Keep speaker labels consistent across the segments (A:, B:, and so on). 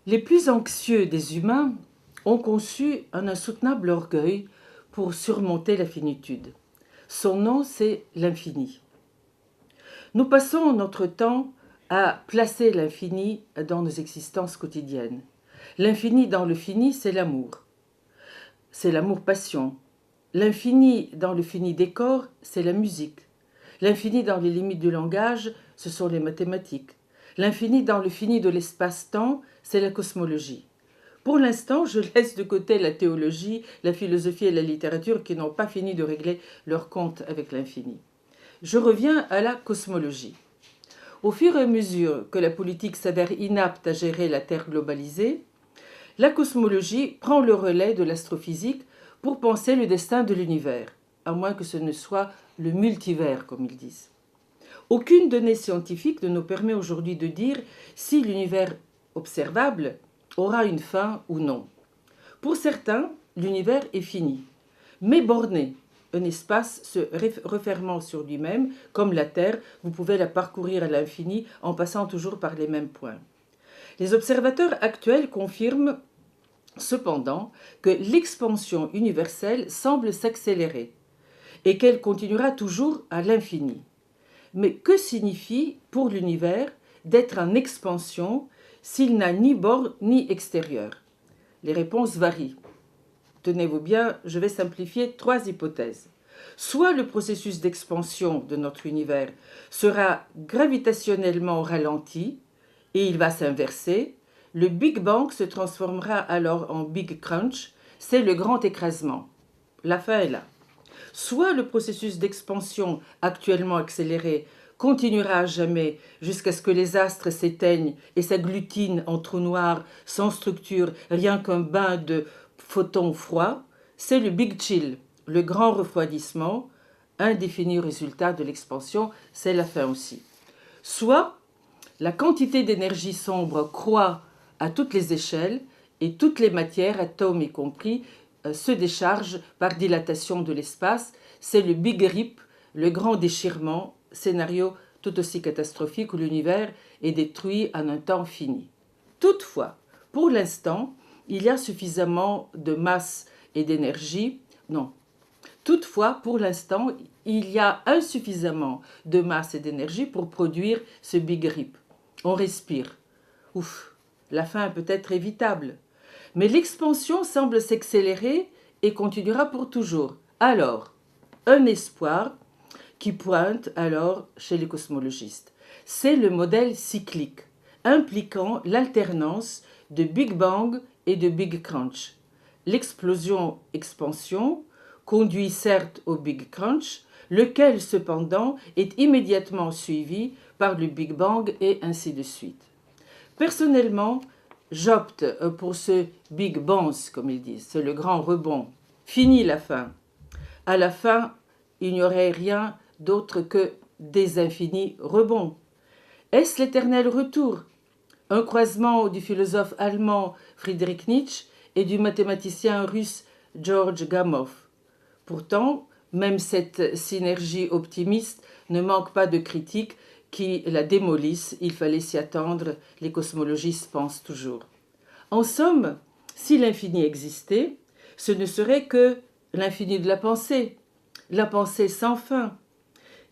A: Les plus anxieux des humains ont conçu un insoutenable orgueil pour surmonter la finitude. Son nom, c'est l'infini. Nous passons notre temps à placer l'infini dans nos existences quotidiennes. L'infini dans le fini, c'est l'amour. C'est l'amour-passion. L'infini dans le fini décor, c'est la musique. L'infini dans les limites du langage, ce sont les mathématiques. L'infini dans le fini de l'espace-temps, c'est la cosmologie. Pour l'instant, je laisse de côté la théologie, la philosophie et la littérature qui n'ont pas fini de régler leur compte avec l'infini. Je reviens à la cosmologie. Au fur et à mesure que la politique s'avère inapte à gérer la Terre globalisée, la cosmologie prend le relais de l'astrophysique pour penser le destin de l'univers, à moins que ce ne soit le multivers, comme ils disent. Aucune donnée scientifique ne nous permet aujourd'hui de dire si l'univers observable aura une fin ou non. Pour certains, l'univers est fini, mais borné. Un espace se refermant sur lui-même, comme la Terre, vous pouvez la parcourir à l'infini en passant toujours par les mêmes points. Les observateurs actuels confirment cependant que l'expansion universelle semble s'accélérer et qu'elle continuera toujours à l'infini. Mais que signifie pour l'univers d'être en expansion s'il n'a ni bord ni extérieur? Les réponses varient. Tenez-vous bien, je vais simplifier 3 hypothèses. Soit le processus d'expansion de notre univers sera gravitationnellement ralenti et il va s'inverser. Le Big Bang se transformera alors en Big Crunch, c'est le grand écrasement. La fin est là. Soit le processus d'expansion actuellement accéléré continuera à jamais jusqu'à ce que les astres s'éteignent et s'agglutinent en trous noirs sans structure, rien qu'un bain de photons froids, c'est le Big Chill, le grand refroidissement, indéfini résultat de l'expansion, c'est la fin aussi. Soit la quantité d'énergie sombre croît à toutes les échelles et toutes les matières, atomes y compris, se déchargent par dilatation de l'espace. C'est le Big Rip, le grand déchirement, scénario tout aussi catastrophique où l'univers est détruit en un temps fini. Toutefois, pour l'instant, il y a suffisamment de masse et d'énergie. Non. Toutefois, pour l'instant, il y a insuffisamment de masse et d'énergie pour produire ce Big Rip. On respire. Ouf, la fin est peut-être évitable. Mais l'expansion semble s'accélérer et continuera pour toujours. Alors, un espoir qui pointe alors chez les cosmologistes. C'est le modèle cyclique, impliquant l'alternance de Big Bang et de Big Crunch. L'explosion-expansion conduit certes au Big Crunch, lequel cependant est immédiatement suivi par le Big Bang et ainsi de suite. Personnellement, j'opte pour ce Big Bounce, comme ils disent, c'est le grand rebond. Fini la fin. À la fin, il n'y aurait rien d'autre que des infinis rebonds. Est-ce l'éternel retour? Un croisement du philosophe allemand Friedrich Nietzsche et du mathématicien russe George Gamow. Pourtant, même cette synergie optimiste ne manque pas de critiques qui la démolissent. Il fallait s'y attendre, les cosmologistes pensent toujours. En somme, si l'infini existait, ce ne serait que l'infini de la pensée sans fin,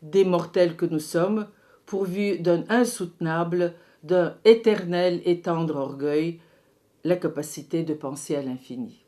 A: des mortels que nous sommes, pourvus d'un insoutenable, d'un éternel et tendre orgueil, la capacité de penser à l'infini.